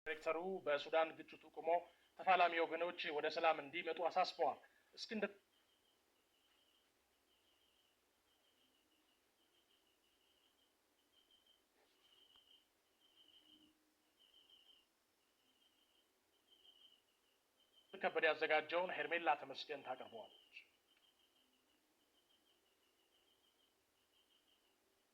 ዳይሬክተሩ በሱዳን ግጭቱ ቆሞ ተፋላሚ ወገኖች ወደ ሰላም እንዲመጡ አሳስበዋል። እስክንድር ከበደ ያዘጋጀውን ሄርሜላ ተመስገን ታቀርበዋለች።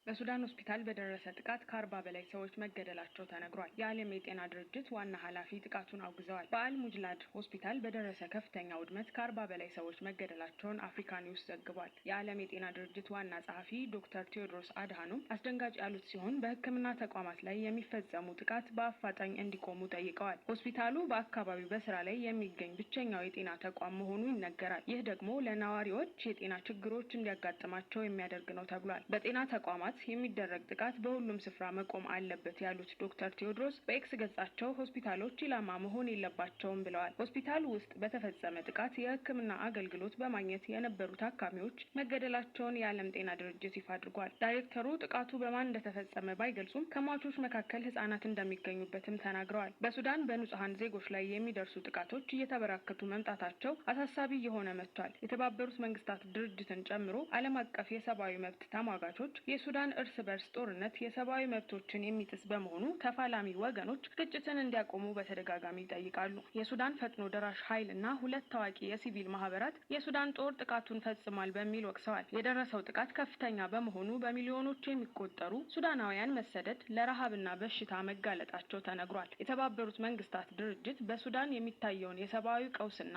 በሱዳን ሆስፒታል በደረሰ ጥቃት ከ40 በላይ ሰዎች መገደላቸው ተነግሯል። የዓለም የጤና ድርጅት ዋና ኃላፊ ጥቃቱን አውግዘዋል። በአል ሙጅላድ ሆስፒታል በደረሰ ከፍተኛ ውድመት ከ40 በላይ ሰዎች መገደላቸውን አፍሪካ ኒውስ ዘግቧል። የዓለም የጤና ድርጅት ዋና ጸሐፊ ዶክተር ቴዎድሮስ አድሃኖም አስደንጋጭ ያሉት ሲሆን በሕክምና ተቋማት ላይ የሚፈጸሙ ጥቃት በአፋጣኝ እንዲቆሙ ጠይቀዋል። ሆስፒታሉ በአካባቢው በስራ ላይ የሚገኝ ብቸኛው የጤና ተቋም መሆኑ ይነገራል። ይህ ደግሞ ለነዋሪዎች የጤና ችግሮች እንዲያጋጥማቸው የሚያደርግ ነው ተብሏል። በጤና ተቋማት የሚደረግ ጥቃት በሁሉም ስፍራ መቆም አለበት ያሉት ዶክተር ቴዎድሮስ በኤክስ ገጻቸው ሆስፒታሎች ኢላማ መሆን የለባቸውም ብለዋል። ሆስፒታሉ ውስጥ በተፈጸመ ጥቃት የሕክምና አገልግሎት በማግኘት የነበሩ ታካሚዎች መገደላቸውን የዓለም ጤና ድርጅት ይፋ አድርጓል። ዳይሬክተሩ ጥቃቱ በማን እንደተፈጸመ ባይገልጹም ከሟቾች መካከል ህጻናት እንደሚገኙበትም ተናግረዋል። በሱዳን በንጹሃን ዜጎች ላይ የሚደርሱ ጥቃቶች እየተበራከቱ መምጣታቸው አሳሳቢ የሆነ መጥቷል። የተባበሩት መንግስታት ድርጅትን ጨምሮ ዓለም አቀፍ የሰብአዊ መብት ተሟጋቾች የሱዳን እርስ በርስ ጦርነት የሰብአዊ መብቶችን የሚጥስ በመሆኑ ተፋላሚ ወገኖች ግጭትን እንዲያቆሙ በተደጋጋሚ ይጠይቃሉ። የሱዳን ፈጥኖ ደራሽ ኃይል እና 2 ታዋቂ የሲቪል ማህበራት የሱዳን ጦር ጥቃቱን ፈጽሟል በሚል ወቅሰዋል። የደረሰው ጥቃት ከፍተኛ በመሆኑ በሚሊዮኖች የሚቆጠሩ ሱዳናውያን መሰደድ፣ ለረሃብና በሽታ መጋለጣቸው ተነግሯል። የተባበሩት መንግስታት ድርጅት በሱዳን የሚታየውን የሰብአዊ ቀውስና